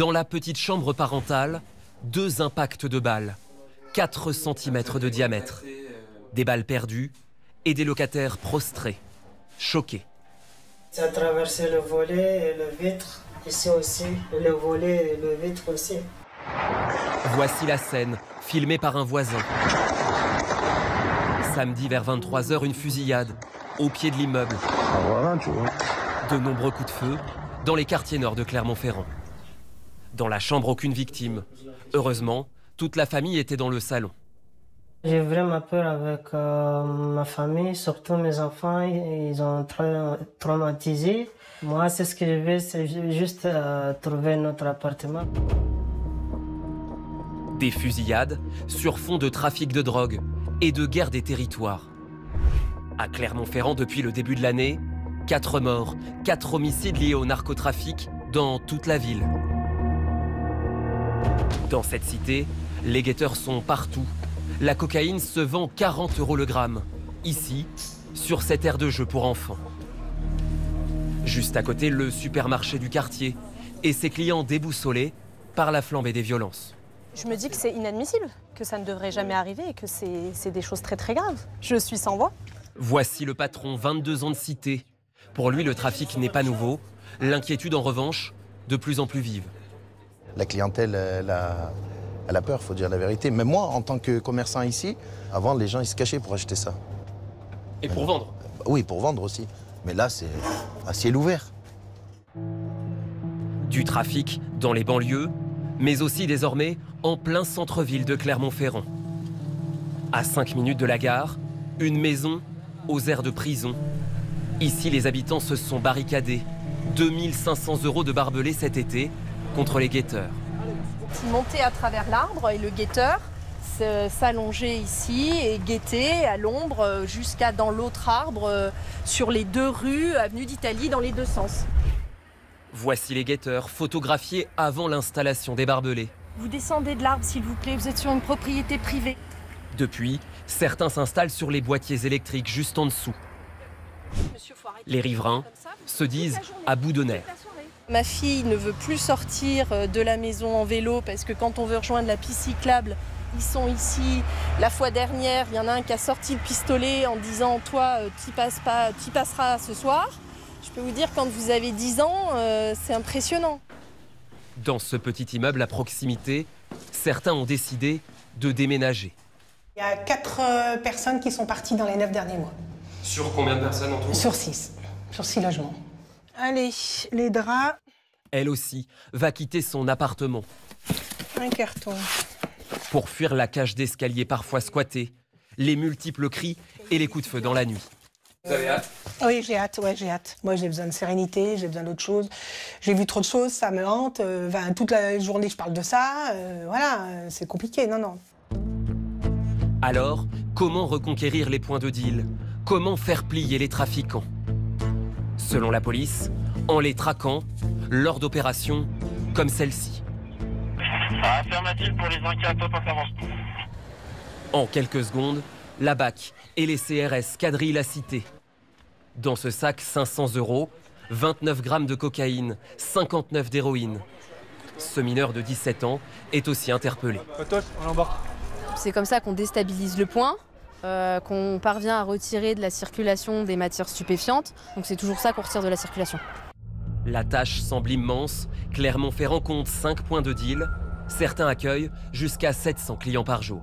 Dans la petite chambre parentale, 2 impacts de balles, 4 cm de diamètre, des balles perdues et des locataires prostrés, choqués. Ça a traversé le volet et le vitre, ici aussi, le volet et le vitre aussi. Voici la scène, filmée par un voisin. Samedi vers 23 h, une fusillade au pied de l'immeuble. Voilà, tu vois. De nombreux coups de feu dans les quartiers nord de Clermont-Ferrand. Dans la chambre, aucune victime. Heureusement, toute la famille était dans le salon. J'ai vraiment peur avec ma famille, surtout mes enfants, ils ont très traumatisé. Moi, c'est ce que je veux, c'est juste trouver notre appartement. Des fusillades sur fond de trafic de drogue et de guerre des territoires. À Clermont-Ferrand, depuis le début de l'année, 4 morts, 4 homicides liés au narcotrafic dans toute la ville. Dans cette cité, les guetteurs sont partout. La cocaïne se vend 40 € le gramme, ici, sur cette aire de jeu pour enfants. Juste à côté, le supermarché du quartier et ses clients déboussolés par la flambée des violences. Je me dis que c'est inadmissible, que ça ne devrait jamais arriver et que c'est des choses très très graves. Je suis sans voix. Voici le patron, 22 ans de cité. Pour lui, le trafic n'est pas nouveau. L'inquiétude, en revanche, de plus en plus vive. La clientèle, elle a peur, faut dire la vérité. Même moi, en tant que commerçant ici, avant, les gens, ils se cachaient pour acheter ça. Et pour vendre? Oui, pour vendre aussi. Mais là, c'est à ciel ouvert. Du trafic dans les banlieues, mais aussi désormais en plein centre-ville de Clermont-Ferrand. À 5 minutes de la gare, une maison aux airs de prison. Ici, les habitants se sont barricadés. 2 500 € de barbelés cet été contre les guetteurs. Il montait à travers l'arbre et le guetteur s'allongeait ici et guettait à l'ombre jusqu'à dans l'autre arbre sur les 2 rues, avenue d'Italie, dans les 2 sens. Voici les guetteurs photographiés avant l'installation des barbelés. Vous descendez de l'arbre, s'il vous plaît, vous êtes sur une propriété privée. Depuis, certains s'installent sur les boîtiers électriques juste en dessous. Les riverains se disent à bout de nerfs. Ma fille ne veut plus sortir de la maison en vélo parce que quand on veut rejoindre la piste cyclable, ils sont ici. La fois dernière, il y en a un qui a sorti le pistolet en disant « Toi, t'y passeras ce soir ». Je peux vous dire, quand vous avez 10 ans, c'est impressionnant. Dans ce petit immeuble à proximité, certains ont décidé de déménager. Il y a 4 personnes qui sont parties dans les 9 derniers mois. Sur combien de personnes en tout? Sur 6. Sur 6 logements. Allez, les draps. Elle aussi va quitter son appartement. Un carton. Pour fuir la cage d'escalier parfois squattée, les multiples cris et les coups de feu dans la nuit. Vous avez hâte? Oui, j'ai hâte, ouais, j'ai hâte. Moi, j'ai besoin de sérénité, j'ai besoin d'autre chose. J'ai vu trop de choses, ça me hante. Toute la journée, je parle de ça. Voilà, c'est compliqué, non. Alors, comment reconquérir les points de deal? Comment faire plier les trafiquants? Selon la police, en les traquant lors d'opérations comme celle-ci. Affirmatif pour les enquêtes, top avance. En quelques secondes, la BAC et les CRS quadrillent la cité. Dans ce sac, 500 €, 29 grammes de cocaïne, 59 d'héroïne. Ce mineur de 17 ans est aussi interpellé. C'est comme ça qu'on déstabilise le point, qu'on parvient à retirer de la circulation des matières stupéfiantes. Donc c'est toujours ça qu'on retire de la circulation. La tâche semble immense. Clermont-Ferrand compte 5 points de deal. Certains accueillent jusqu'à 700 clients par jour.